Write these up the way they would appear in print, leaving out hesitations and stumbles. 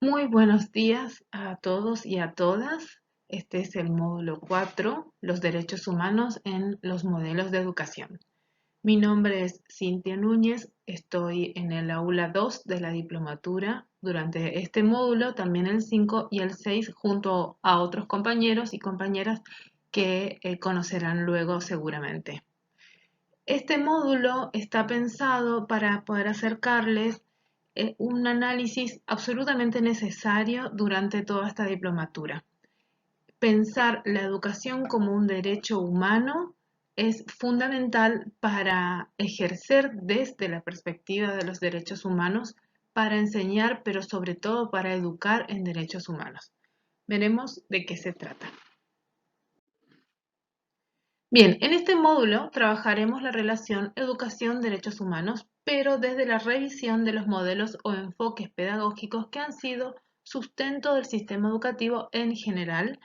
Muy buenos días a todos y a todas. Este es el módulo 4, los derechos humanos en los modelos de educación. Mi nombre es Cintia Núñez, estoy en el aula 2 de la diplomatura durante este módulo, también el 5 y el 6, junto a otros compañeros y compañeras que conocerán luego seguramente. Este módulo está pensado para poder acercarles un análisis absolutamente necesario durante toda esta diplomatura. Pensar la educación como un derecho humano es fundamental para ejercer desde la perspectiva de los derechos humanos, para enseñar, pero sobre todo para educar en derechos humanos. Veremos de qué se trata. Bien, en este módulo trabajaremos la relación educación-derechos humanos, pero desde la revisión de los modelos o enfoques pedagógicos que han sido sustento del sistema educativo en general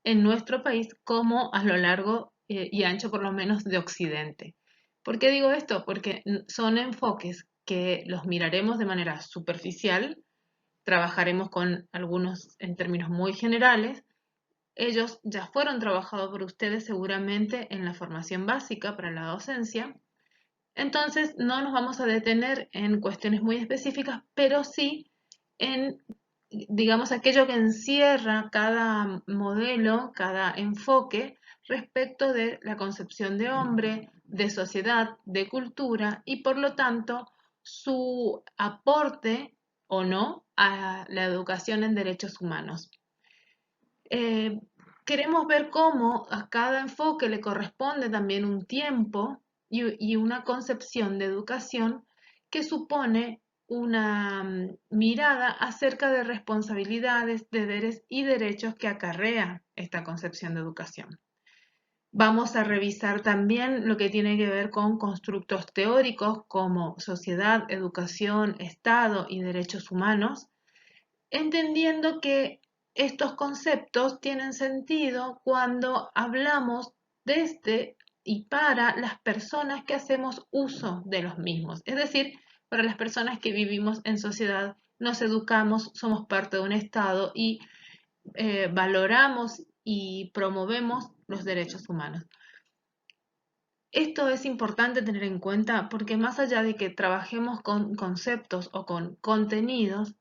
en nuestro país como a lo largo y ancho por lo menos de Occidente. ¿Por qué digo esto? Porque son enfoques que los miraremos de manera superficial, trabajaremos con algunos en términos muy generales. Ellos ya fueron trabajados por ustedes seguramente en la formación básica para la docencia. Entonces, no nos vamos a detener en cuestiones muy específicas, pero sí en, digamos, aquello que encierra cada modelo, cada enfoque respecto de la concepción de hombre, de sociedad, de cultura y por lo tanto su aporte o no a la educación en derechos humanos. Eh, Queremos ver cómo a cada enfoque le corresponde también un tiempo y una concepción de educación que supone una mirada acerca de responsabilidades, deberes y derechos que acarrea esta concepción de educación. Vamos a revisar también lo que tiene que ver con constructos teóricos como sociedad, educación, Estado y derechos humanos, entendiendo que estos conceptos tienen sentido cuando hablamos desde y para las personas que hacemos uso de los mismos, es decir, para las personas que vivimos en sociedad, nos educamos, somos parte de un Estado y valoramos y promovemos los derechos humanos. Esto es importante tener en cuenta porque más allá de que trabajemos con conceptos o con contenidos,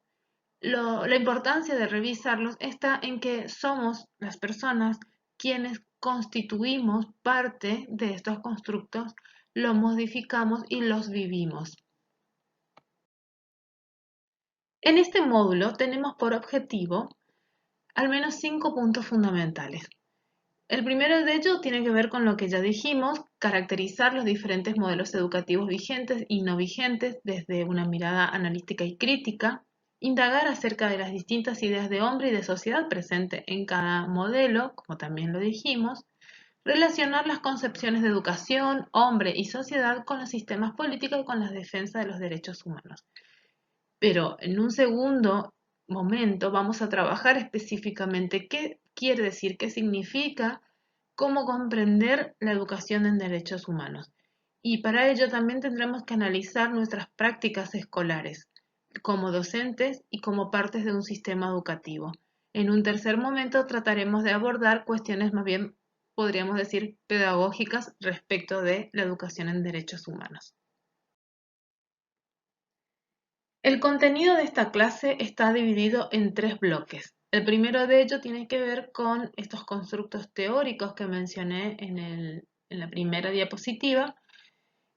la importancia de revisarlos está en que somos las personas quienes constituimos parte de estos constructos, los modificamos y los vivimos. En este módulo tenemos por objetivo al menos 5 puntos fundamentales. El primero de ellos tiene que ver con lo que ya dijimos, caracterizar los diferentes modelos educativos vigentes y no vigentes desde una mirada analítica y crítica, indagar acerca de las distintas ideas de hombre y de sociedad presentes en cada modelo, como también lo dijimos, relacionar las concepciones de educación, hombre y sociedad con los sistemas políticos y con la defensa de los derechos humanos. Pero en un segundo momento vamos a trabajar específicamente qué quiere decir, qué significa, cómo comprender la educación en derechos humanos. Y para ello también tendremos que analizar nuestras prácticas escolares como docentes y como partes de un sistema educativo. En un tercer momento trataremos de abordar cuestiones más bien, podríamos decir, pedagógicas respecto de la educación en derechos humanos. El contenido de esta clase está dividido en 3 bloques. El primero de ellos tiene que ver con estos constructos teóricos que mencioné en la primera diapositiva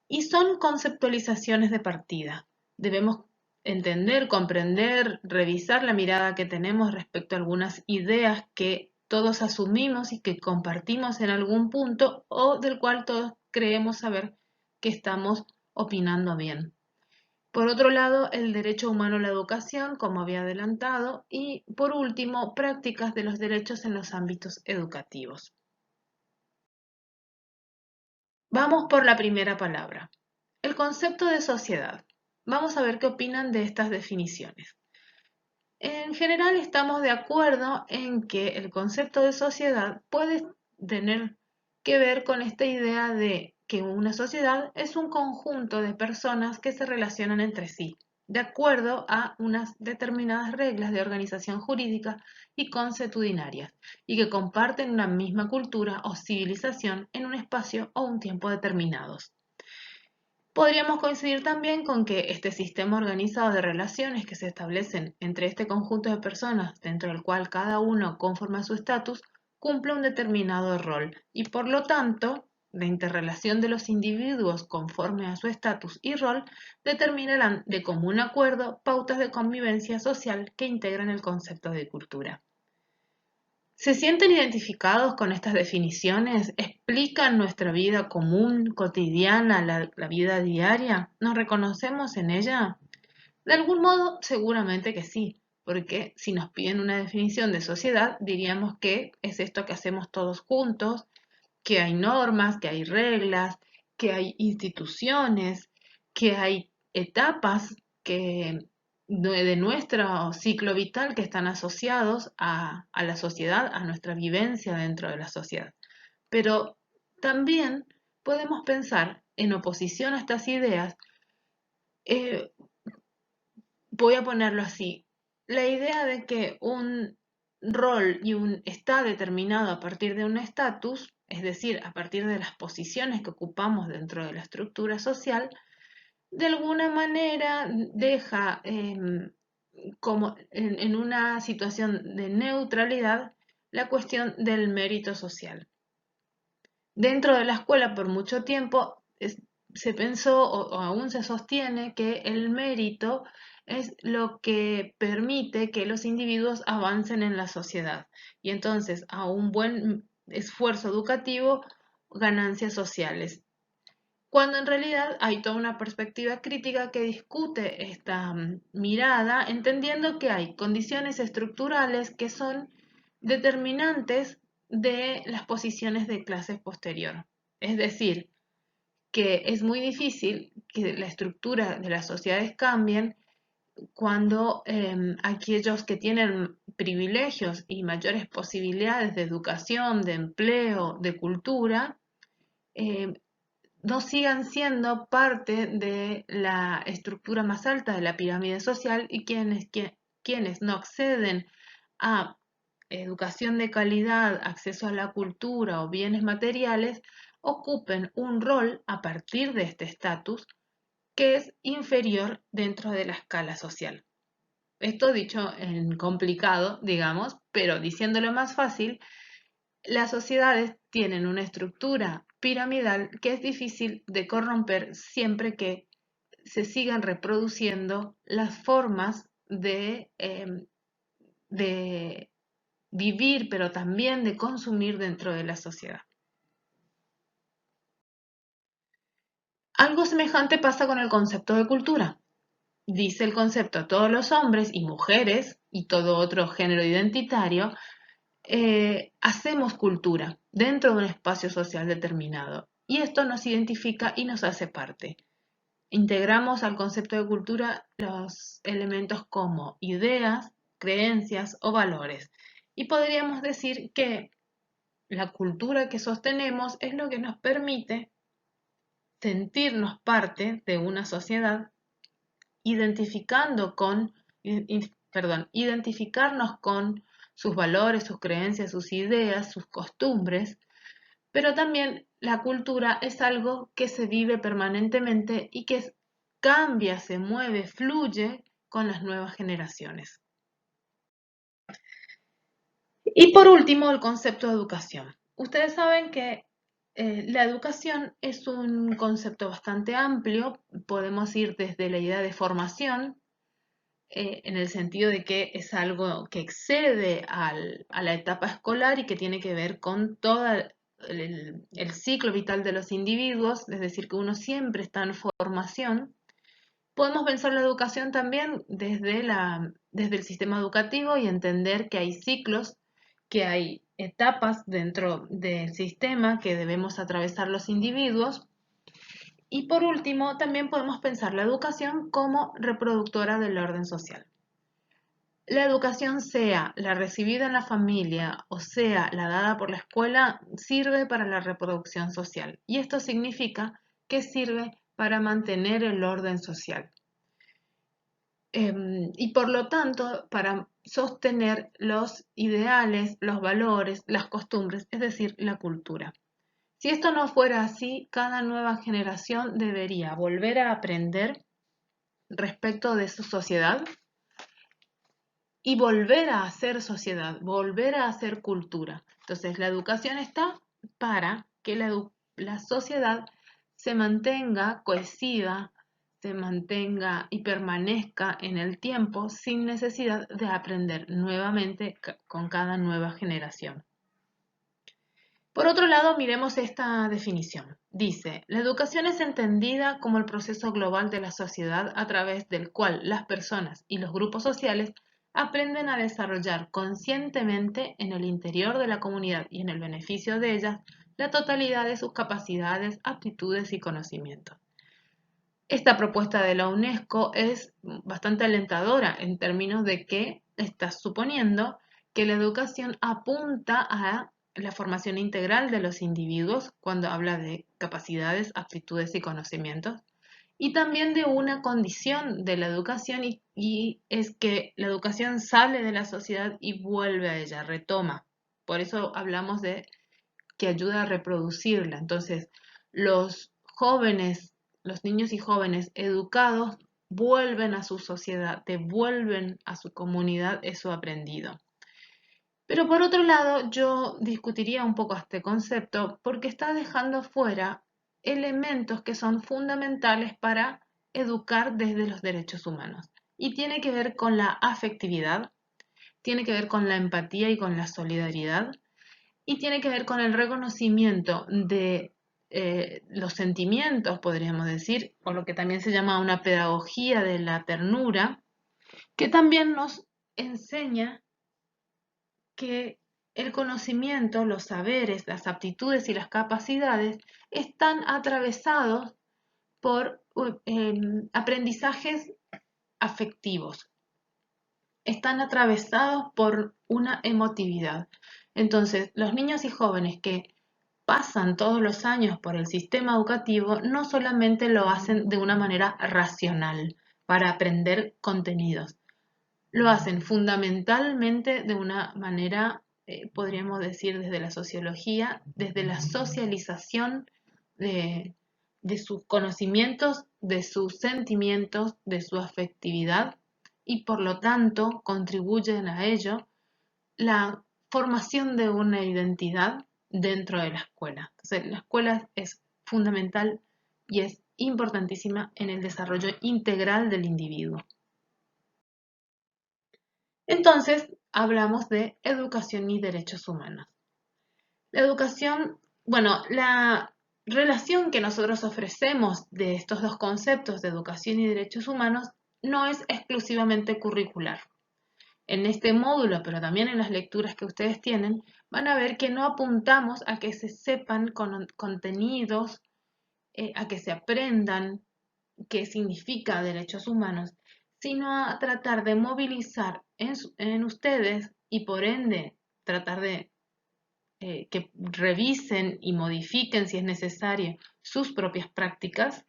y son conceptualizaciones de partida. Debemos entender, comprender, revisar la mirada que tenemos respecto a algunas ideas que todos asumimos y que compartimos en algún punto o del cual todos creemos saber que estamos opinando bien. Por otro lado, el derecho humano a la educación, como había adelantado, y por último, prácticas de los derechos en los ámbitos educativos. Vamos por la primera palabra. El concepto de sociedad. Vamos a ver qué opinan de estas definiciones. En general estamos de acuerdo en que el concepto de sociedad puede tener que ver con esta idea de que una sociedad es un conjunto de personas que se relacionan entre sí, de acuerdo a unas determinadas reglas de organización jurídica y consuetudinarias, y que comparten una misma cultura o civilización en un espacio o un tiempo determinados. Podríamos coincidir también con que este sistema organizado de relaciones que se establecen entre este conjunto de personas, dentro del cual cada uno, conforme a su estatus, cumple un determinado rol y por lo tanto, la interrelación de los individuos conforme a su estatus y rol determinarán de común acuerdo pautas de convivencia social que integran el concepto de cultura. ¿Se sienten identificados con estas definiciones? ¿Explican nuestra vida común, cotidiana, la vida diaria? ¿Nos reconocemos en ella? De algún modo, seguramente que sí, porque si nos piden una definición de sociedad, diríamos que es esto que hacemos todos juntos, que hay normas, que hay reglas, que hay instituciones, que hay etapas que de nuestro ciclo vital que están asociados a la sociedad, a nuestra vivencia dentro de la sociedad. Pero también podemos pensar en oposición a estas ideas, eh, voy a ponerlo así, la idea de que un rol y un está determinado a partir de un estatus, es decir, a partir de las posiciones que ocupamos dentro de la estructura social, de alguna manera deja como en una situación de neutralidad la cuestión del mérito social. Dentro de la escuela por mucho tiempo se pensó o aún se sostiene que el mérito es lo que permite que los individuos avancen en la sociedad y entonces a un buen esfuerzo educativo, ganancias sociales. Cuando en realidad hay toda una perspectiva crítica que discute esta mirada, entendiendo que hay condiciones estructurales que son determinantes de las posiciones de clases posterior. Es decir, que es muy difícil que la estructura de las sociedades cambien cuando aquellos que tienen privilegios y mayores posibilidades de educación, de empleo, de cultura, eh, no sigan siendo parte de la estructura más alta de la pirámide social y quienes no acceden a educación de calidad, acceso a la cultura o bienes materiales, ocupen un rol a partir de este estatus que es inferior dentro de la escala social. Esto dicho en complicado, digamos, pero diciéndolo más fácil, las sociedades tienen una estructura piramidal que es difícil de corromper siempre que se sigan reproduciendo las formas de vivir, pero también de consumir dentro de la sociedad. Algo semejante pasa con el concepto de cultura. Dice el concepto, todos los hombres y mujeres y todo otro género identitario hacemos cultura dentro de un espacio social determinado y esto nos identifica y nos hace parte. Integramos al concepto de cultura los elementos como ideas, creencias o valores y podríamos decir que la cultura que sostenemos es lo que nos permite sentirnos parte de una sociedad identificando con, identificarnos con sus valores, sus creencias, sus ideas, sus costumbres, pero también la cultura es algo que se vive permanentemente y que cambia, se mueve, fluye con las nuevas generaciones. Y por último, el concepto de educación. Ustedes saben que la educación es un concepto bastante amplio, podemos ir desde la idea de formación, en el sentido de que es algo que excede a la etapa escolar y que tiene que ver con todo el ciclo vital de los individuos, es decir, que uno siempre está en formación. Podemos pensar la educación también desde el sistema educativo y entender que hay ciclos, que hay etapas dentro del sistema que debemos atravesar los individuos. Y por último, también podemos pensar la educación como reproductora del orden social. La educación, sea la recibida en la familia o sea la dada por la escuela, sirve para la reproducción social. Y esto significa que sirve para mantener el orden social. Y por lo tanto, para sostener los ideales, los valores, las costumbres, es decir, la cultura. Si esto no fuera así, cada nueva generación debería volver a aprender respecto de su sociedad y volver a hacer sociedad, volver a hacer cultura. Entonces, la educación está para que la sociedad se mantenga cohesiva, se mantenga y permanezca en el tiempo sin necesidad de aprender nuevamente con cada nueva generación. Por otro lado, miremos esta definición. Dice, la educación es entendida como el proceso global de la sociedad a través del cual las personas y los grupos sociales aprenden a desarrollar conscientemente en el interior de la comunidad y en el beneficio de ellas la totalidad de sus capacidades, aptitudes y conocimientos. Esta propuesta de la UNESCO es bastante alentadora en términos de que está suponiendo que la educación apunta a la formación integral de los individuos cuando habla de capacidades, aptitudes y conocimientos, y también de una condición de la educación y es que la educación sale de la sociedad y vuelve a ella, retoma. Por eso hablamos de que ayuda a reproducirla. Entonces, los jóvenes, los niños y jóvenes educados vuelven a su sociedad, devuelven a su comunidad eso aprendido. Pero por otro lado, yo discutiría un poco este concepto porque está dejando fuera elementos que son fundamentales para educar desde los derechos humanos. Y tiene que ver con la afectividad, tiene que ver con la empatía y con la solidaridad, y tiene que ver con el reconocimiento de los sentimientos, podríamos decir, o lo que también se llama una pedagogía de la ternura, que también nos enseña que el conocimiento, los saberes, las aptitudes y las capacidades están atravesados por aprendizajes afectivos, están atravesados por una emotividad. Entonces, los niños y jóvenes que pasan todos los años por el sistema educativo no solamente lo hacen de una manera racional para aprender contenidos, lo hacen fundamentalmente de una manera, podríamos decir, desde la sociología, desde la socialización de, de sus conocimientos, de sus sentimientos, de su afectividad y por lo tanto contribuyen a ello la formación de una identidad dentro de la escuela. Entonces, la escuela es fundamental y es importantísima en el desarrollo integral del individuo. Entonces, hablamos de educación y derechos humanos. La educación, bueno, la relación que nosotros ofrecemos de estos dos conceptos de educación y derechos humanos no es exclusivamente curricular. En este módulo, pero también en las lecturas que ustedes tienen, van a ver que no apuntamos a que se sepan contenidos, a que se aprendan qué significa derechos humanos, sino a tratar de movilizar en ustedes y por ende tratar de que revisen y modifiquen si es necesario sus propias prácticas,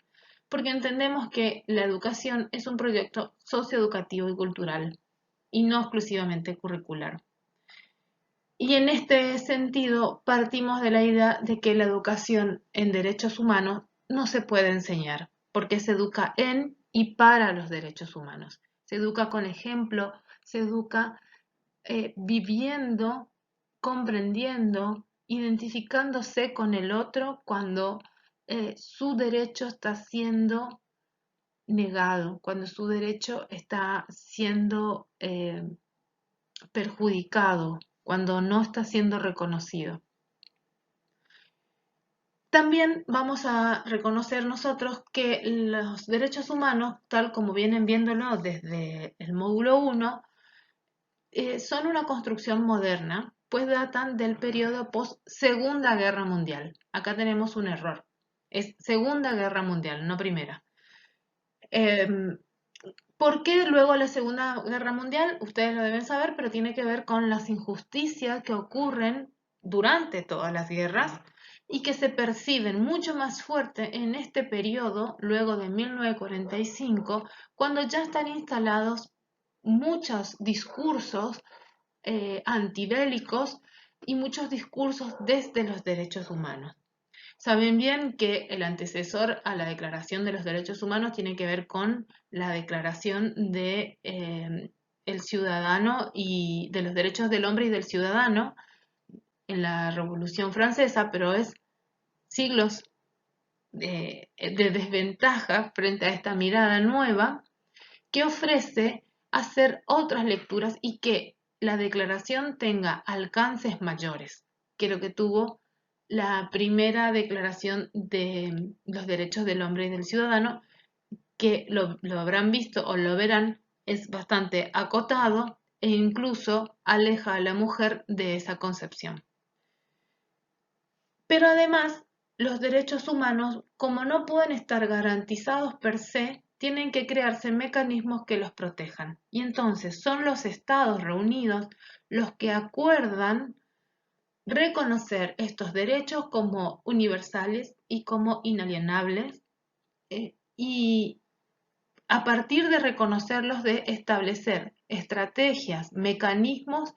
porque entendemos que la educación es un proyecto socioeducativo y cultural y no exclusivamente curricular. Y en este sentido partimos de la idea de que la educación en derechos humanos no se puede enseñar, porque se educa en y para los derechos humanos. Se educa con ejemplo, se educa viviendo, comprendiendo, identificándose con el otro cuando su derecho está siendo negado, cuando su derecho está siendo perjudicado, cuando no está siendo reconocido. También vamos a reconocer nosotros que los derechos humanos, tal como vienen viéndolo desde el módulo 1, son una construcción moderna, pues datan del periodo post-Segunda Guerra Mundial. Acá tenemos un error. Es Segunda Guerra Mundial, no Primera. ¿Por qué luego la Segunda Guerra Mundial? Ustedes lo deben saber, pero tiene que ver con las injusticias que ocurren durante todas las guerras y que se perciben mucho más fuerte en este periodo, luego de 1945, cuando ya están instalados muchos discursos antibélicos y muchos discursos desde los derechos humanos. Saben bien que el antecesor a la Declaración de los Derechos Humanos tiene que ver con la Declaración de el ciudadano y de los derechos del hombre y del ciudadano en la Revolución Francesa, pero es siglos de desventaja frente a esta mirada nueva que ofrece hacer otras lecturas y que la declaración tenga alcances mayores que lo que tuvo la primera declaración de los derechos del hombre y del ciudadano, que lo habrán visto o lo verán, es bastante acotado e incluso aleja a la mujer de esa concepción. Pero además, los derechos humanos, como no pueden estar garantizados per se, tienen que crearse mecanismos que los protejan. Y entonces son los Estados reunidos los que acuerdan reconocer estos derechos como universales y como inalienables, y a partir de reconocerlos, de establecer estrategias, mecanismos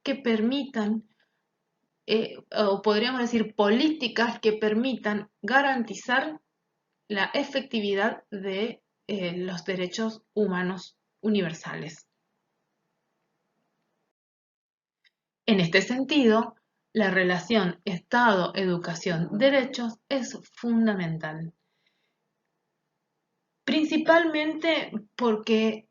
que permitan o podríamos decir políticas que permitan garantizar la efectividad de los derechos humanos universales. En este sentido, la relación Estado-educación-derechos es fundamental, principalmente porque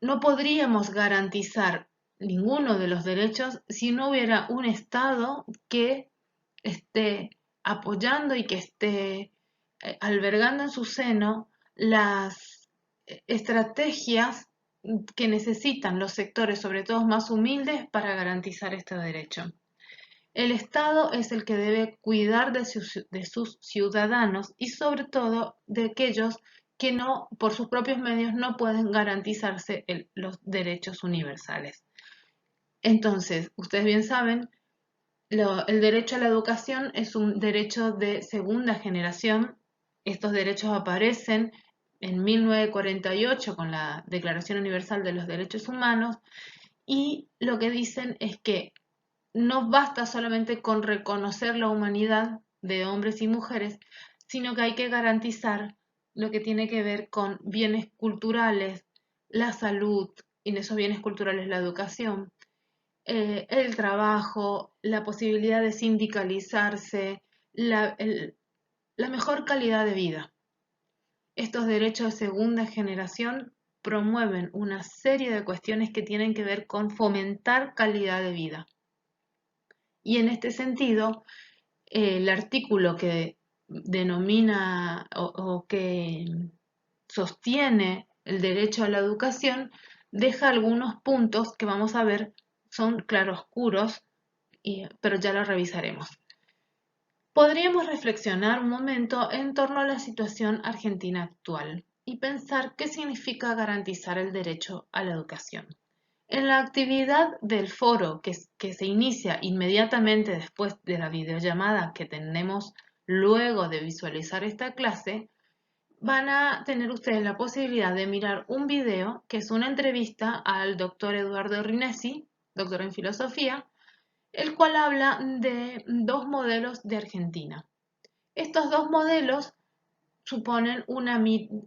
no podríamos garantizar ninguno de los derechos si no hubiera un Estado que esté apoyando y que esté albergando en su seno las estrategias que necesitan los sectores, sobre todo más humildes, para garantizar este derecho. El Estado es el que debe cuidar de sus ciudadanos y sobre todo de aquellos que no, por sus propios medios, no pueden garantizarse los derechos universales. Entonces, ustedes bien saben, el derecho a la educación es un derecho de segunda generación. Estos derechos aparecen en 1948 con la Declaración Universal de los Derechos Humanos, y lo que dicen es que no basta solamente con reconocer la humanidad de hombres y mujeres, sino que hay que garantizar lo que tiene que ver con bienes culturales, la salud, y en esos bienes culturales la educación, el trabajo, la posibilidad de sindicalizarse, la mejor calidad de vida. Estos derechos de segunda generación promueven una serie de cuestiones que tienen que ver con fomentar calidad de vida. Y en este sentido, el artículo que denomina o que sostiene el derecho a la educación deja algunos puntos que vamos a ver son claroscuros, pero ya lo revisaremos. Podríamos reflexionar un momento en torno a la situación argentina actual y pensar qué significa garantizar el derecho a la educación. En la actividad del foro que se inicia inmediatamente después de la videollamada que tenemos luego de visualizar esta clase, van a tener ustedes la posibilidad de mirar un video que es una entrevista al doctor Eduardo Rinesi, doctor en filosofía, el cual habla de dos modelos de Argentina. Estos dos modelos suponen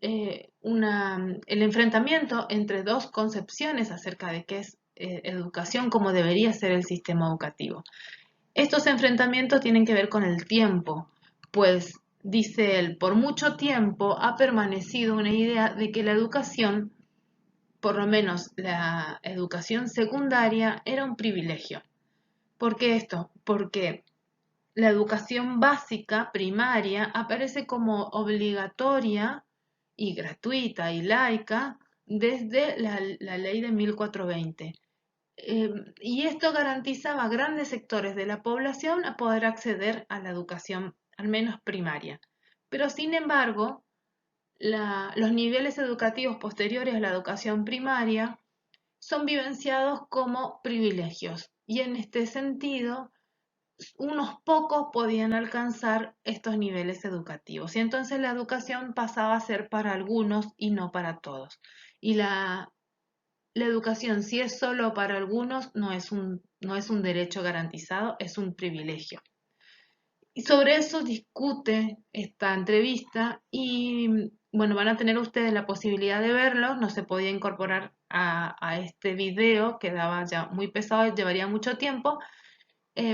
el enfrentamiento entre dos concepciones acerca de qué es educación, cómo debería ser el sistema educativo. Estos enfrentamientos tienen que ver con el tiempo, pues, dice él, por mucho tiempo ha permanecido una idea de que la educación, por lo menos la educación secundaria, era un privilegio. ¿Por qué esto? Porque la educación básica primaria aparece como obligatoria y gratuita y laica desde la ley de 1420. Y esto garantizaba a grandes sectores de la población a poder acceder a la educación, al menos primaria. Pero sin embargo, los niveles educativos posteriores a la educación primaria son vivenciados como privilegios. Y en este sentido, unos pocos podían alcanzar estos niveles educativos. Y entonces la educación pasaba a ser para algunos y no para todos. Y la educación, si es solo para algunos, no es un derecho garantizado, es un privilegio. Y sobre eso discute esta entrevista y bueno, van a tener ustedes la posibilidad de verlo, no se podía incorporar a este video, quedaba ya muy pesado, llevaría mucho tiempo,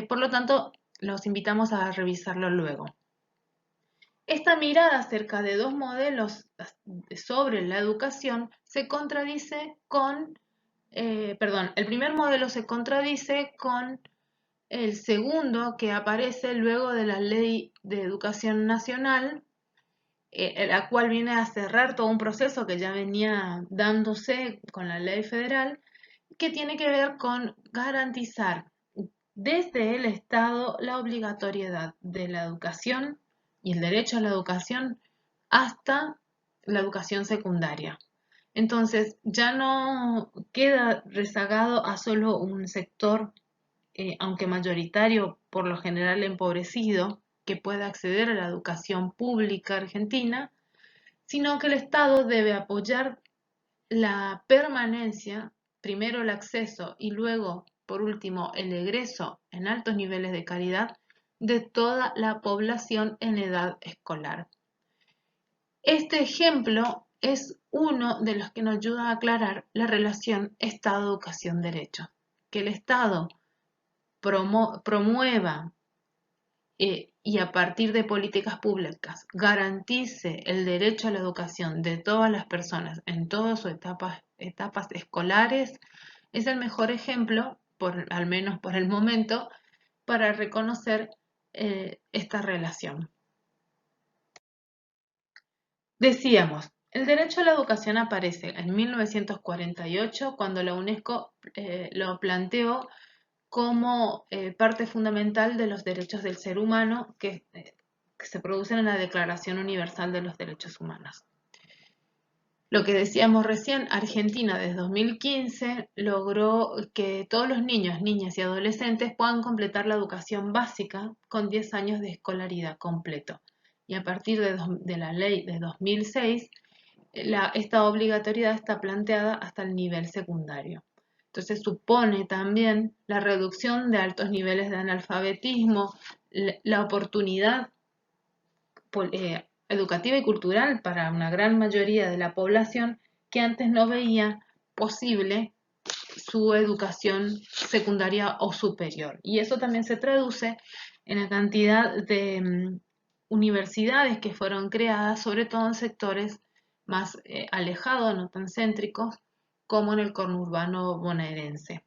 por lo tanto los invitamos a revisarlo luego. Esta mirada acerca de dos modelos sobre la educación se contradice con, perdón, el primer modelo se contradice con el segundo que aparece luego de la Ley de Educación Nacional, la cual viene a cerrar todo un proceso que ya venía dándose con la ley federal, que tiene que ver con garantizar desde el Estado la obligatoriedad de la educación y el derecho a la educación hasta la educación secundaria. Entonces, ya no queda rezagado a solo un sector, aunque mayoritario, por lo general empobrecido, que pueda acceder a la educación pública argentina, sino que el Estado debe apoyar la permanencia, primero el acceso y luego, por último, el egreso en altos niveles de calidad de toda la población en edad escolar. Este ejemplo es uno de los que nos ayuda a aclarar la relación Estado-Educación-Derecho. Que el Estado promueva y a partir de políticas públicas garantice el derecho a la educación de todas las personas en todas sus etapas escolares, es el mejor ejemplo, al menos por el momento, para reconocer esta relación. Decíamos, el derecho a la educación aparece en 1948 cuando la UNESCO lo planteó como parte fundamental de los derechos del ser humano que se producen en la Declaración Universal de los Derechos Humanos. Lo que decíamos recién, Argentina desde 2015 logró que todos los niños, niñas y adolescentes puedan completar la educación básica con 10 años de escolaridad completo. Y a partir de la ley de 2006, esta obligatoriedad está planteada hasta el nivel secundario. Entonces supone también la reducción de altos niveles de analfabetismo, la oportunidad educativa y cultural para una gran mayoría de la población que antes no veía posible su educación secundaria o superior. Y eso también se traduce en la cantidad de universidades que fueron creadas, sobre todo en sectores más alejados, no tan céntricos, como en el conurbano bonaerense.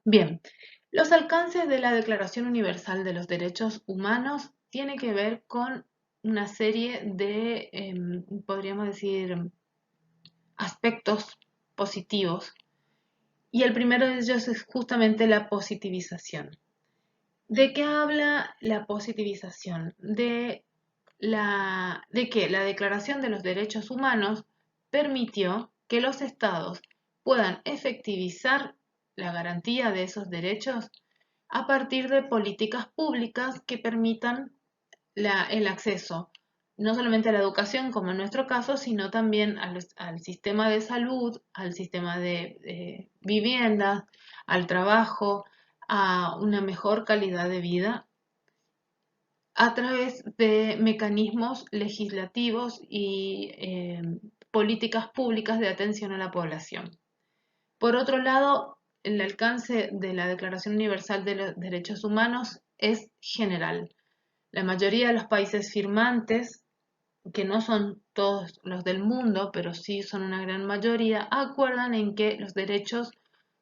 Bien, los alcances de la Declaración Universal de los Derechos Humanos tienen que ver con una serie de, podríamos decir, aspectos positivos. Y el primero de ellos es justamente la positivización. ¿De qué habla la positivización? De que la Declaración de los Derechos Humanos permitió que los estados puedan efectivizar la garantía de esos derechos a partir de políticas públicas que permitan el acceso no solamente a la educación, como en nuestro caso, sino también al sistema de salud, al sistema de viviendas, al trabajo, a una mejor calidad de vida a través de mecanismos legislativos y políticas públicas de atención a la población. Por otro lado, el alcance de la Declaración Universal de los Derechos Humanos es general. La mayoría de los países firmantes, que no son todos los del mundo, pero sí son una gran mayoría, acuerdan en que los derechos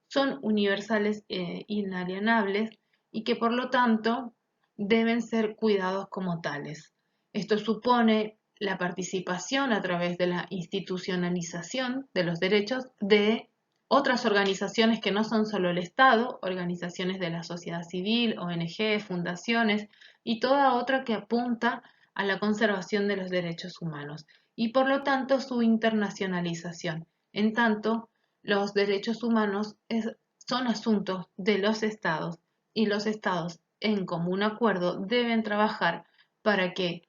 son universales e inalienables y que por lo tanto deben ser cuidados como tales. Esto supone la participación a través de la institucionalización de los derechos de otras organizaciones que no son solo el Estado, organizaciones de la sociedad civil, ONG, fundaciones y toda otra que apunta a la conservación de los derechos humanos y por lo tanto su internacionalización, en tanto los derechos humanos son asuntos de los estados y los estados en común acuerdo deben trabajar para que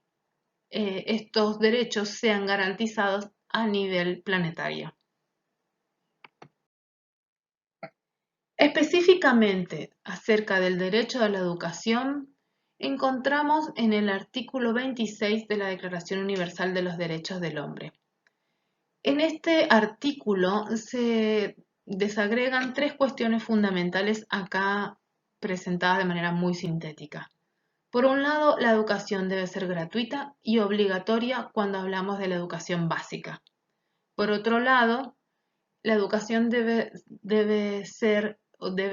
estos derechos sean garantizados a nivel planetario. Específicamente acerca del derecho a la educación, encontramos en el artículo 26 de la Declaración Universal de los Derechos del Hombre. En este artículo se desagregan tres cuestiones fundamentales acá presentadas de manera muy sintética. Por un lado, la educación debe ser gratuita y obligatoria cuando hablamos de la educación básica. Por otro lado, la educación debe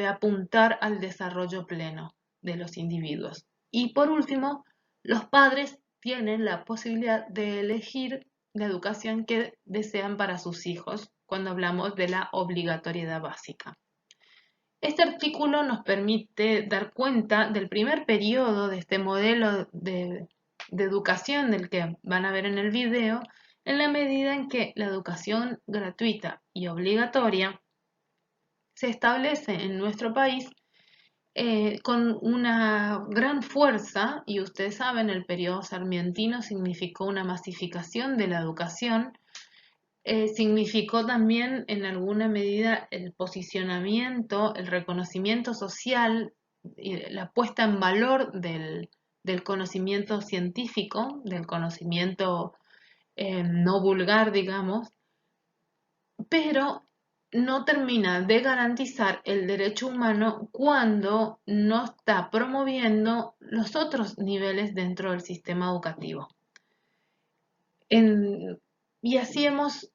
apuntar al desarrollo pleno de los individuos. Y por último, los padres tienen la posibilidad de elegir la educación que desean para sus hijos cuando hablamos de la obligatoriedad básica. Este artículo nos permite dar cuenta del primer periodo de este modelo de educación del que van a ver en el video, en la medida en que la educación gratuita y obligatoria se establece en nuestro país con una gran fuerza, y ustedes saben, el periodo sarmientino significó una masificación de la educación, significó también en alguna medida el posicionamiento, el reconocimiento social, la puesta en valor del conocimiento científico, del conocimiento no vulgar, digamos, pero no termina de garantizar el derecho humano cuando no está promoviendo los otros niveles dentro del sistema educativo. Y así hemos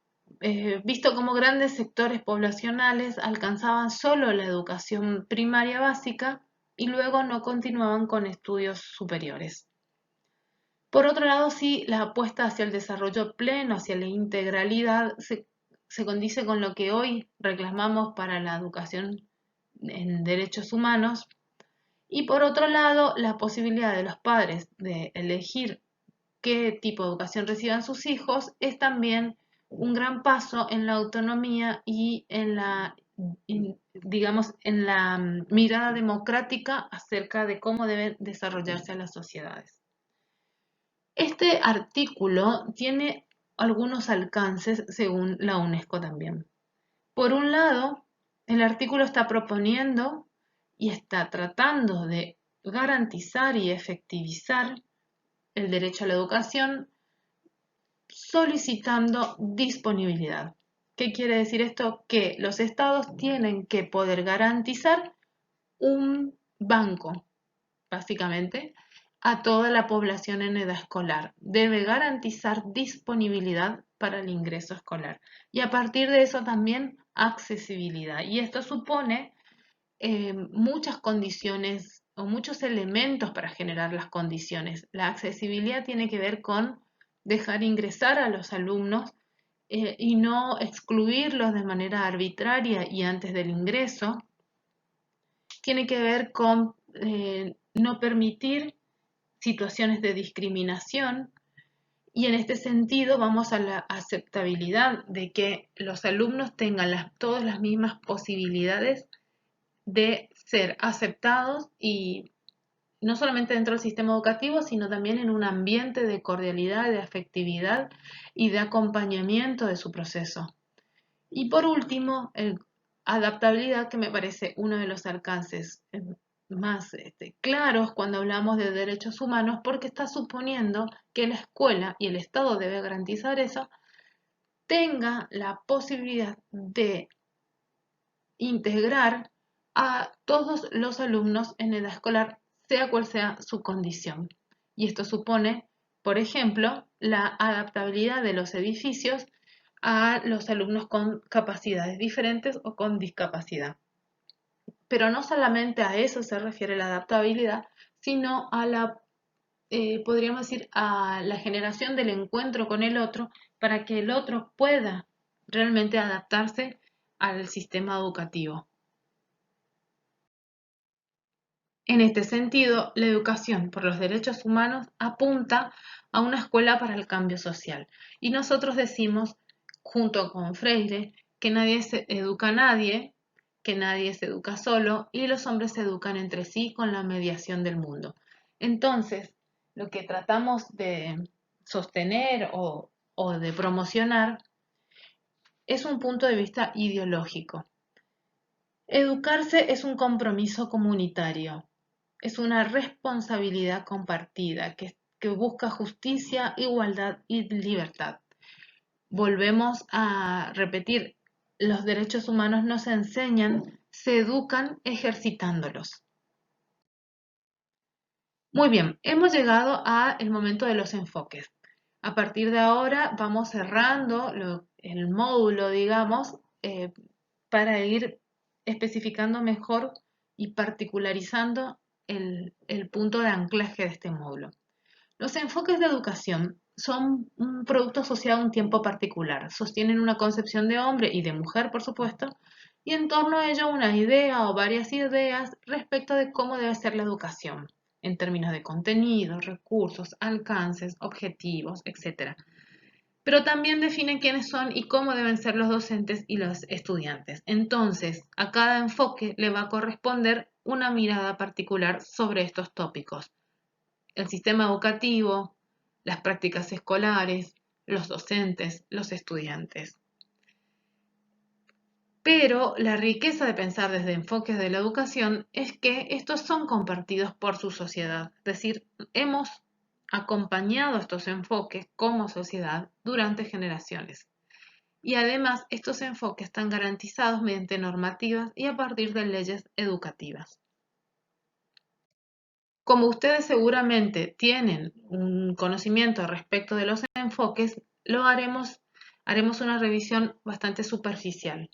visto cómo grandes sectores poblacionales alcanzaban solo la educación primaria básica y luego no continuaban con estudios superiores. Por otro lado, sí, la apuesta hacia el desarrollo pleno, hacia la integralidad, se condice con lo que hoy reclamamos para la educación en derechos humanos. Y por otro lado, la posibilidad de los padres de elegir qué tipo de educación reciban sus hijos es también un gran paso en la autonomía y en la, digamos, en la mirada democrática acerca de cómo deben desarrollarse las sociedades. Este artículo tiene algunos alcances según la UNESCO también. Por un lado, el artículo está proponiendo y está tratando de garantizar y efectivizar el derecho a la educación solicitando disponibilidad. ¿Qué quiere decir esto? Que los estados tienen que poder garantizar un banco, básicamente, a toda la población en edad escolar. Debe garantizar disponibilidad para el ingreso escolar y a partir de eso también accesibilidad. Y esto supone muchas condiciones o muchos elementos para generar las condiciones. La accesibilidad tiene que ver con dejar ingresar a los alumnos y no excluirlos de manera arbitraria y antes del ingreso. Tiene que ver con no permitir situaciones de discriminación y en este sentido vamos a la aceptabilidad de que los alumnos tengan todas las mismas posibilidades de ser aceptados y no solamente dentro del sistema educativo, sino también en un ambiente de cordialidad, de afectividad y de acompañamiento de su proceso. Y por último, adaptabilidad, que me parece uno de los alcances más claros cuando hablamos de derechos humanos, porque está suponiendo que la escuela, y el Estado debe garantizar eso, tenga la posibilidad de integrar a todos los alumnos en edad escolar, sea cual sea su condición. Y esto supone, por ejemplo, la adaptabilidad de los edificios a los alumnos con capacidades diferentes o con discapacidad. Pero no solamente a eso se refiere la adaptabilidad, sino a podríamos decir, a la generación del encuentro con el otro para que el otro pueda realmente adaptarse al sistema educativo. En este sentido, la educación por los derechos humanos apunta a una escuela para el cambio social. Y nosotros decimos, junto con Freire, que nadie se educa a nadie, que nadie se educa solo y los hombres se educan entre sí con la mediación del mundo. Entonces, lo que tratamos de sostener o de promocionar es un punto de vista ideológico. Educarse es un compromiso comunitario, es una responsabilidad compartida que busca justicia, igualdad y libertad. Volvemos a repetir, los derechos humanos no se enseñan, se educan ejercitándolos. Muy bien, hemos llegado al momento de los enfoques. A partir de ahora vamos cerrando el módulo, digamos, para ir especificando mejor y particularizando el punto de anclaje de este módulo. Los enfoques de educación son un producto asociado a un tiempo particular, sostienen una concepción de hombre y de mujer, por supuesto, y en torno a ello una idea o varias ideas respecto de cómo debe ser la educación, en términos de contenidos, recursos, alcances, objetivos, etc. Pero también definen quiénes son y cómo deben ser los docentes y los estudiantes. Entonces, a cada enfoque le va a corresponder una mirada particular sobre estos tópicos: el sistema educativo, las prácticas escolares, los docentes, los estudiantes. Pero la riqueza de pensar desde enfoques de la educación es que estos son compartidos por su sociedad, es decir, hemos acompañado estos enfoques como sociedad durante generaciones. Y además, estos enfoques están garantizados mediante normativas y a partir de leyes educativas. Como ustedes seguramente tienen un conocimiento respecto de los enfoques, haremos una revisión bastante superficial.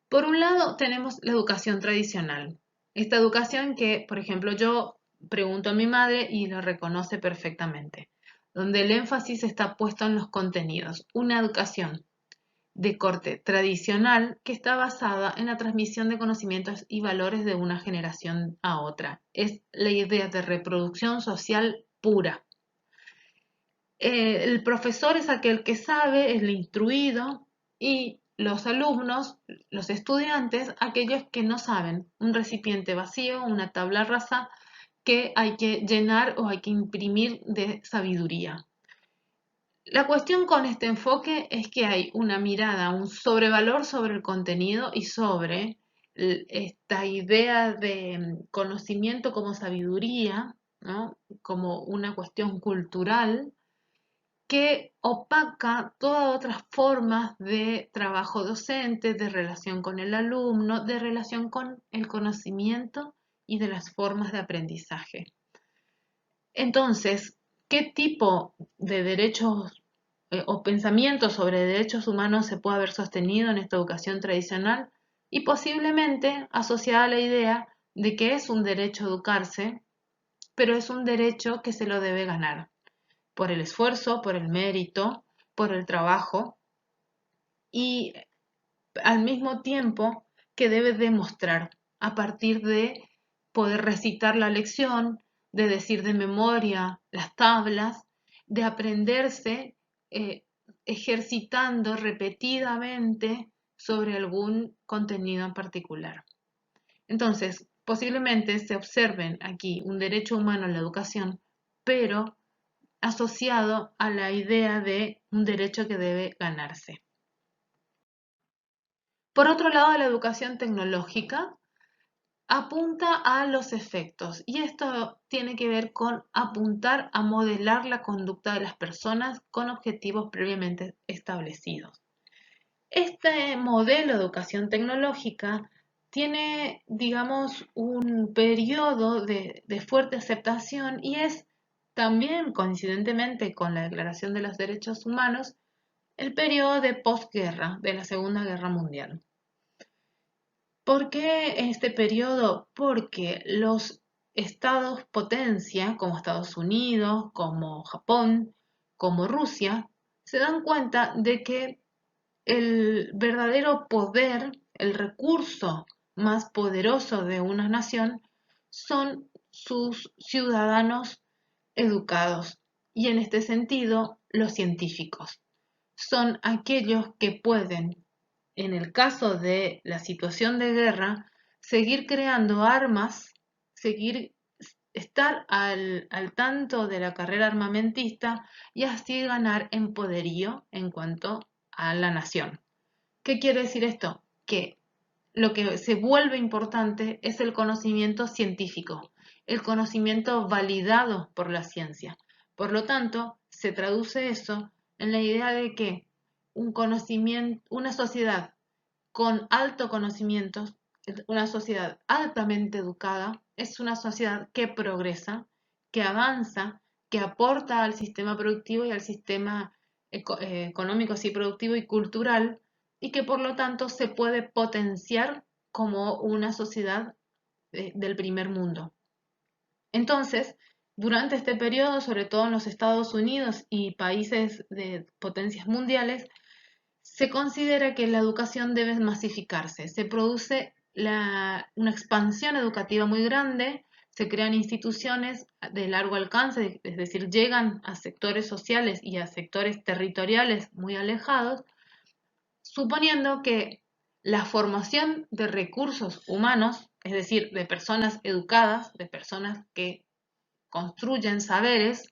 Por un lado, tenemos la educación tradicional. Esta educación que, por ejemplo, yo pregunto a mi madre y lo reconoce perfectamente, donde el énfasis está puesto en los contenidos. Una educación de corte tradicional que está basada en la transmisión de conocimientos y valores de una generación a otra. Es la idea de reproducción social pura. El profesor es aquel que sabe, es el instruido, y los alumnos, los estudiantes, aquellos que no saben, un recipiente vacío, una tabla rasa que hay que llenar o hay que imprimir de sabiduría. La cuestión con este enfoque es que hay una mirada, un sobrevalor sobre el contenido y sobre esta idea de conocimiento como sabiduría, ¿no? Como una cuestión cultural que opaca todas otras formas de trabajo docente, de relación con el alumno, de relación con el conocimiento y de las formas de aprendizaje. Entonces, ¿qué tipo de derechos o pensamientos sobre derechos humanos se puede haber sostenido en esta educación tradicional? Y posiblemente asociada a la idea de que es un derecho educarse, pero es un derecho que se lo debe ganar por el esfuerzo, por el mérito, por el trabajo y al mismo tiempo que debe demostrar a partir de poder recitar la lección, de decir de memoria las tablas, de aprenderse ejercitando repetidamente sobre algún contenido en particular. Entonces, posiblemente se observen aquí un derecho humano a la educación, pero asociado a la idea de un derecho que debe ganarse. Por otro lado, la educación tecnológica apunta a los efectos y esto tiene que ver con apuntar a modelar la conducta de las personas con objetivos previamente establecidos. Este modelo de educación tecnológica tiene, digamos, un periodo de fuerte aceptación y es también, coincidentemente con la Declaración de los Derechos Humanos, el periodo de posguerra de la Segunda Guerra Mundial. ¿Por qué este periodo? Porque los estados potencia, como Estados Unidos, como Japón, como Rusia, se dan cuenta de que el verdadero poder, el recurso más poderoso de una nación, son sus ciudadanos educados y en este sentido los científicos. Son aquellos que pueden en el caso de la situación de guerra, seguir creando armas, estar al tanto de la carrera armamentista y así ganar en poderío en cuanto a la nación. ¿Qué quiere decir esto? Que lo que se vuelve importante es el conocimiento científico, el conocimiento validado por la ciencia. Por lo tanto, se traduce eso en la idea de que una sociedad con alto conocimiento, una sociedad altamente educada, es una sociedad que progresa, que avanza, que aporta al sistema productivo y al sistema económico, sí, productivo y cultural, y que por lo tanto se puede potenciar como una sociedad del primer mundo. Entonces, durante este periodo, sobre todo en los Estados Unidos y países de potencias mundiales, se considera que la educación debe masificarse. Se produce una expansión educativa muy grande, se crean instituciones de largo alcance, es decir, llegan a sectores sociales y a sectores territoriales muy alejados, suponiendo que la formación de recursos humanos, es decir, de personas educadas, de personas que construyen saberes,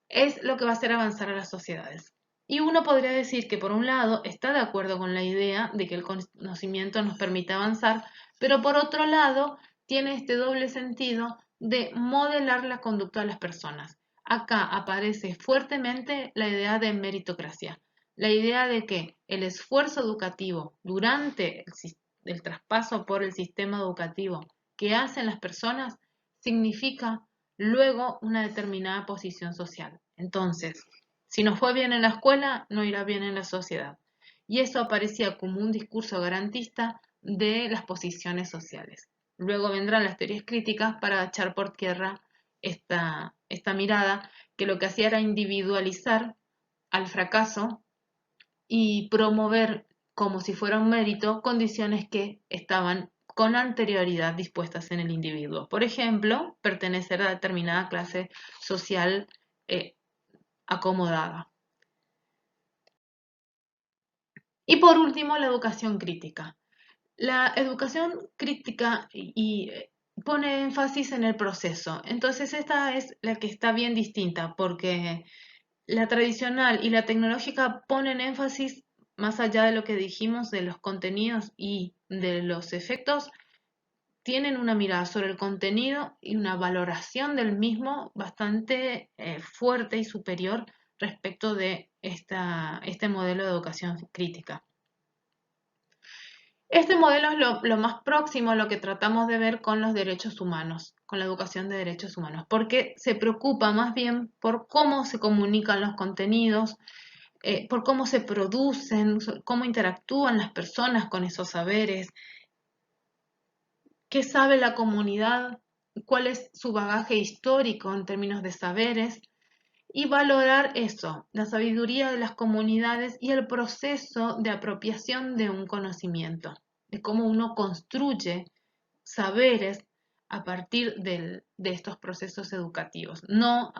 es lo que va a hacer avanzar a las sociedades. Y uno podría decir que por un lado está de acuerdo con la idea de que el conocimiento nos permite avanzar, pero por otro lado tiene este doble sentido de modelar la conducta de las personas. Acá aparece fuertemente la idea de meritocracia, la idea de que el esfuerzo educativo durante el traspaso por el sistema educativo que hacen las personas significa luego una determinada posición social. Entonces, si nos fue bien en la escuela, no irá bien en la sociedad. Y eso aparecía como un discurso garantista de las posiciones sociales. Luego vendrán las teorías críticas para echar por tierra esta mirada que lo que hacía era individualizar al fracaso y promover como si fuera un mérito condiciones que estaban con anterioridad dispuestas en el individuo. Por ejemplo, pertenecer a determinada clase social acomodada. Y por último, la educación crítica. La educación crítica pone énfasis en el proceso. Entonces, esta es la que está bien distinta, porque la tradicional y la tecnológica ponen énfasis más allá de lo que dijimos de los contenidos y de los efectos, tienen una mirada sobre el contenido y una valoración del mismo bastante fuerte y superior respecto de este modelo de educación crítica. Este modelo es lo más próximo a lo que tratamos de ver con los derechos humanos, con la educación de derechos humanos, porque se preocupa más bien por cómo se comunican los contenidos, por cómo se producen, cómo interactúan las personas con esos saberes, qué sabe la comunidad, cuál es su bagaje histórico en términos de saberes, y valorar eso, la sabiduría de las comunidades y el proceso de apropiación de un conocimiento, de cómo uno construye saberes a partir de estos procesos educativos, no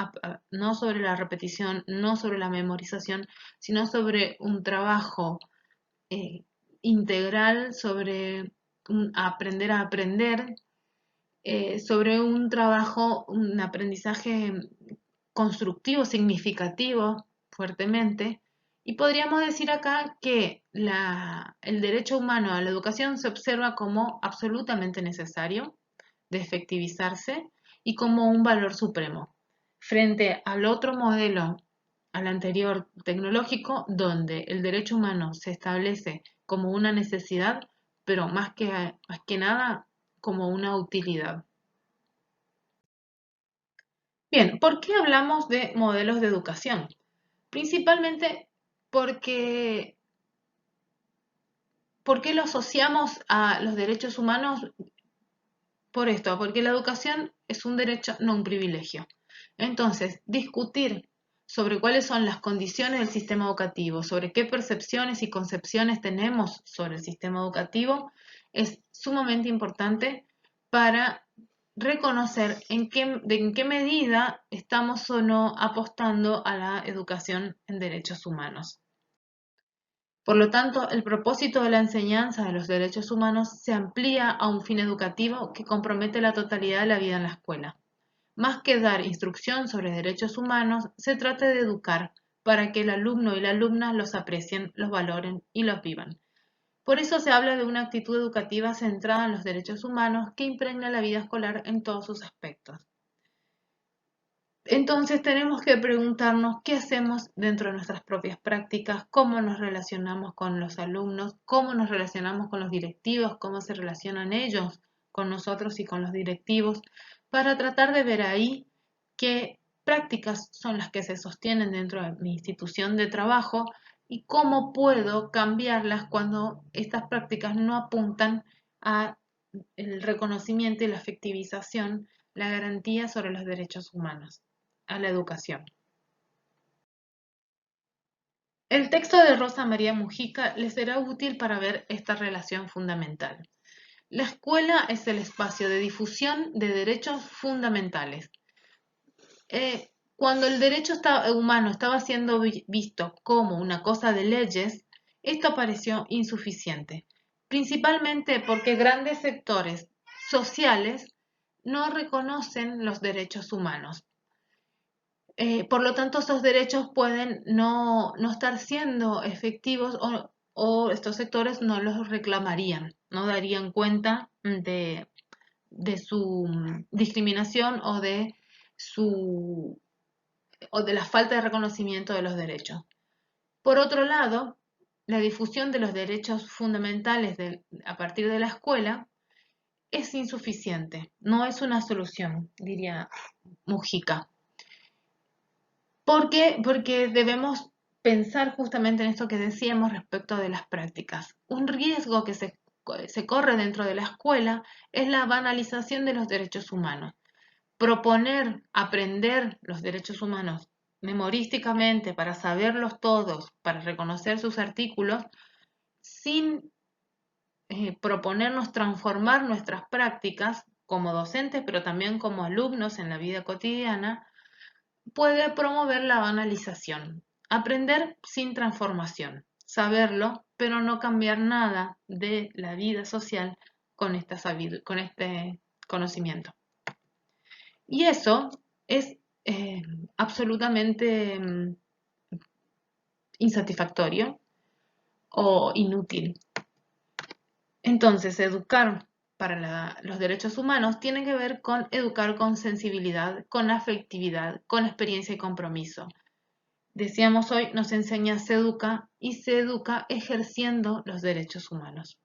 sobre la repetición, no sobre la memorización, sino sobre un trabajo integral, sobre aprender a aprender, sobre un trabajo, un aprendizaje constructivo, significativo, fuertemente. Y podríamos decir acá que el derecho humano a la educación se observa como absolutamente necesario de efectivizarse y como un valor supremo, frente al otro modelo, al anterior tecnológico, donde el derecho humano se establece como una necesidad, pero más que nada como una utilidad. Bien, ¿por qué hablamos de modelos de educación? Principalmente porque, ¿por qué lo asociamos a los derechos humanos? Por esto, porque la educación es un derecho, no un privilegio. Entonces, discutir sobre cuáles son las condiciones del sistema educativo, sobre qué percepciones y concepciones tenemos sobre el sistema educativo, es sumamente importante para reconocer en qué medida estamos o no apostando a la educación en derechos humanos. Por lo tanto, el propósito de la enseñanza de los derechos humanos se amplía a un fin educativo que compromete la totalidad de la vida en la escuela. Más que dar instrucción sobre derechos humanos, se trata de educar para que el alumno y la alumna los aprecien, los valoren y los vivan. Por eso se habla de una actitud educativa centrada en los derechos humanos que impregna la vida escolar en todos sus aspectos. Entonces tenemos que preguntarnos qué hacemos dentro de nuestras propias prácticas, cómo nos relacionamos con los alumnos, cómo nos relacionamos con los directivos, cómo se relacionan ellos con nosotros y con los directivos, para tratar de ver ahí qué prácticas son las que se sostienen dentro de mi institución de trabajo y cómo puedo cambiarlas cuando estas prácticas no apuntan a el reconocimiento y la efectivización, la garantía sobre los derechos humanos, a la educación. El texto de Rosa María Mujica les será útil para ver esta relación fundamental. La escuela es el espacio de difusión de derechos fundamentales. Cuando el derecho humano estaba siendo visto como una cosa de leyes, esto pareció insuficiente, principalmente porque grandes sectores sociales no reconocen los derechos humanos. Por lo tanto, estos derechos pueden no estar siendo efectivos o estos sectores no los reclamarían, no darían cuenta de su discriminación o de la falta de reconocimiento de los derechos. Por otro lado, la difusión de los derechos fundamentales a partir de la escuela es insuficiente, no es una solución, diría Mujica. ¿Por qué? Porque debemos pensar justamente en esto que decíamos respecto de las prácticas. Un riesgo que se corre dentro de la escuela es la banalización de los derechos humanos. Proponer aprender los derechos humanos memorísticamente para saberlos todos, para reconocer sus artículos, sin proponernos transformar nuestras prácticas como docentes, pero también como alumnos en la vida cotidiana, puede promover la banalización. Aprender sin transformación. Saberlo, pero no cambiar nada de la vida social con con este conocimiento. Y eso es absolutamente insatisfactorio o inútil. Entonces, educar para los derechos humanos tiene que ver con educar con sensibilidad, con afectividad, con experiencia y compromiso. Decíamos hoy, nos enseña se educa y se educa ejerciendo los derechos humanos.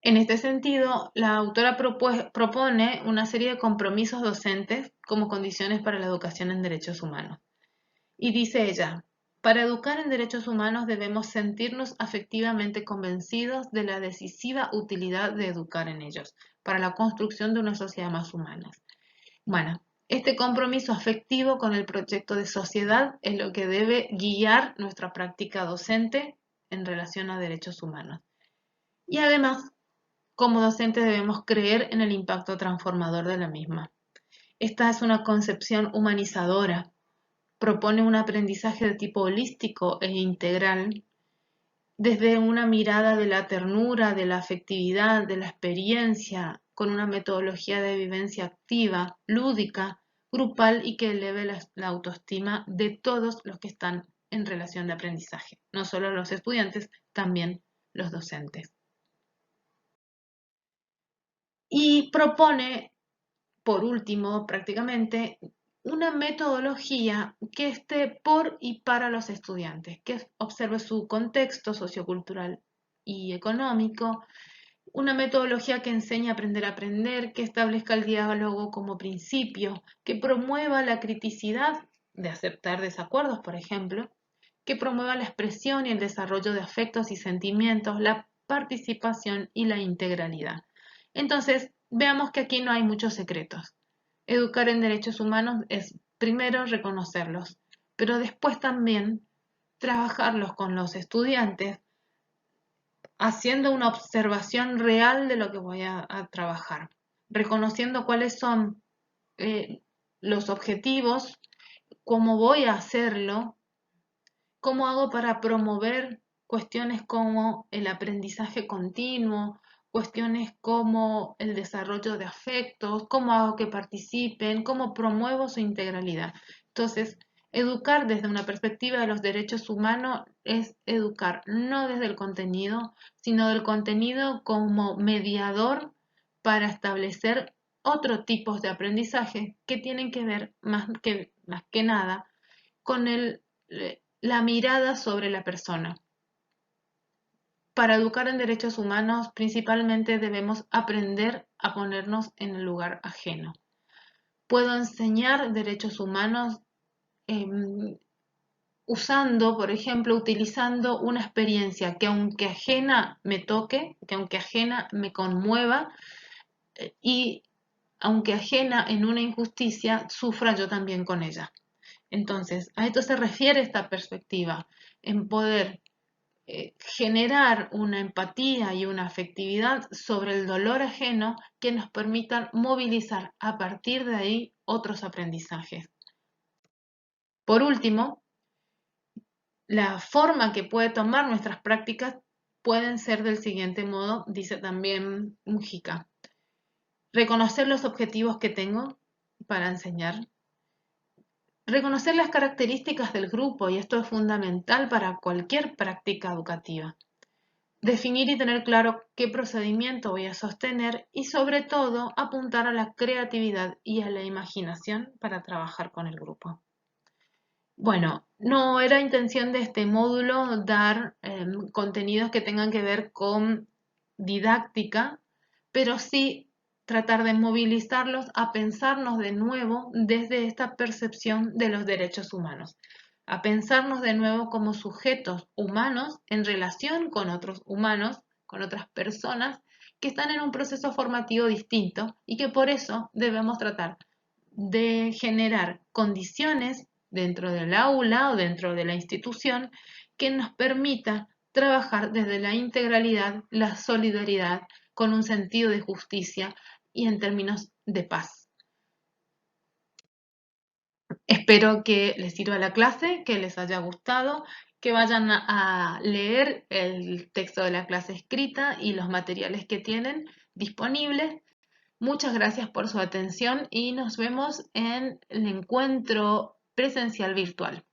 En este sentido, la autora propone una serie de compromisos docentes como condiciones para la educación en derechos humanos. Y dice ella, para educar en derechos humanos debemos sentirnos afectivamente convencidos de la decisiva utilidad de educar en ellos para la construcción de una sociedad más humana. Este compromiso afectivo con el proyecto de sociedad es lo que debe guiar nuestra práctica docente en relación a derechos humanos. Y además, como docentes debemos creer en el impacto transformador de la misma. Esta es una concepción humanizadora, propone un aprendizaje de tipo holístico e integral, desde una mirada de la ternura, de la afectividad, de la experiencia, con una metodología de vivencia activa, lúdica, grupal y que eleve la autoestima de todos los que están en relación de aprendizaje, no solo los estudiantes, también los docentes. Y propone, por último, prácticamente, una metodología que esté por y para los estudiantes, que observe su contexto sociocultural y económico, una metodología que enseñe a aprender, que establezca el diálogo como principio, que promueva la criticidad de aceptar desacuerdos, por ejemplo, que promueva la expresión y el desarrollo de afectos y sentimientos, la participación y la integralidad. Entonces, veamos que aquí no hay muchos secretos. Educar en derechos humanos es primero reconocerlos, pero después también trabajarlos con los estudiantes, haciendo una observación real de lo que voy a trabajar, reconociendo cuáles son los objetivos, cómo voy a hacerlo, ¿Cómo hago para promover cuestiones como el aprendizaje continuo, cuestiones como el desarrollo de afectos? ¿Cómo hago que participen? ¿Cómo promuevo su integralidad? Entonces, educar desde una perspectiva de los derechos humanos es educar no desde el contenido, sino del contenido como mediador para establecer otros tipos de aprendizaje que tienen que ver más que nada con la mirada sobre la persona. Para educar en derechos humanos, principalmente debemos aprender a ponernos en el lugar ajeno. Puedo enseñar derechos humanos eh, usando, por ejemplo, utilizando una experiencia que aunque ajena me toque, que aunque ajena me conmueva y aunque ajena en una injusticia, sufra yo también con ella. Entonces, a esto se refiere esta perspectiva, en poder generar una empatía y una afectividad sobre el dolor ajeno que nos permitan movilizar a partir de ahí otros aprendizajes. Por último, la forma que puede tomar nuestras prácticas pueden ser del siguiente modo, dice también Mujica. Reconocer los objetivos que tengo para enseñar. Reconocer las características del grupo, y esto es fundamental para cualquier práctica educativa. Definir y tener claro qué procedimiento voy a sostener y sobre todo apuntar a la creatividad y a la imaginación para trabajar con el grupo. Bueno, no era intención de este módulo dar contenidos que tengan que ver con didáctica, pero sí tratar de movilizarlos a pensarnos de nuevo desde esta percepción de los derechos humanos, a pensarnos de nuevo como sujetos humanos en relación con otros humanos, con otras personas que están en un proceso formativo distinto y que por eso debemos tratar de generar condiciones dentro del aula o dentro de la institución que nos permita trabajar desde la integralidad, la solidaridad, con un sentido de justicia y en términos de paz. Espero que les sirva la clase, que les haya gustado, que vayan a leer el texto de la clase escrita y los materiales que tienen disponibles. Muchas gracias por su atención y nos vemos en el encuentro presencial virtual.